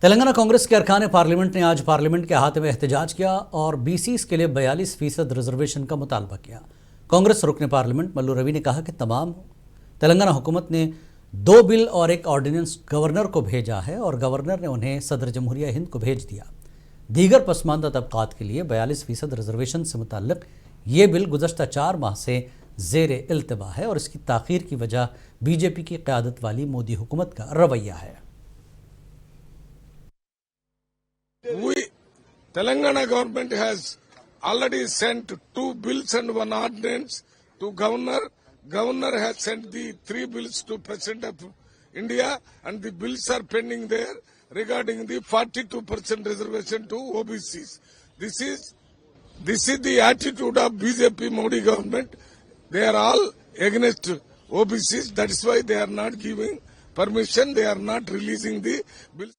तेलंगाना कांग्रेस के अरकान पार्लियामेंट ने आज पार्लियामेंट के अहाते में एहतजाज किया और बीसीस के लिए 42% रिजर्वेशन का मुतालबा किया। कांग्रेस रुकने पार्लियामेंट मल्लू रवि ने कहा कि तमाम तेलंगाना हुकूमत ने 2 बिल और एक ऑर्डिनेंस गवर्नर को भेजा है और गवर्नर ने उन्हें सदर जमहूरिया हिंद को भेज दिया। दीगर पसमानदा तबकात के लिए 42% रिजर्वेशन से मुताल्लिक ये बिल गुज़श्ता 4 माह से ज़ेर इल्तिबा है और इसकी ताख़ीर की वजह बीजेपी की क़यादत वाली मोदी हुकूमत का रवैया है। Telangana government has already sent 2 bills and 1 ordinance to governor. Governor has sent the 3 bills to President of India, and the bills are pending there regarding the 42% reservation to OBCs. This is the attitude of BJP Modi government. They are all against OBCs. That is why they are not giving permission. They are not releasing the bills.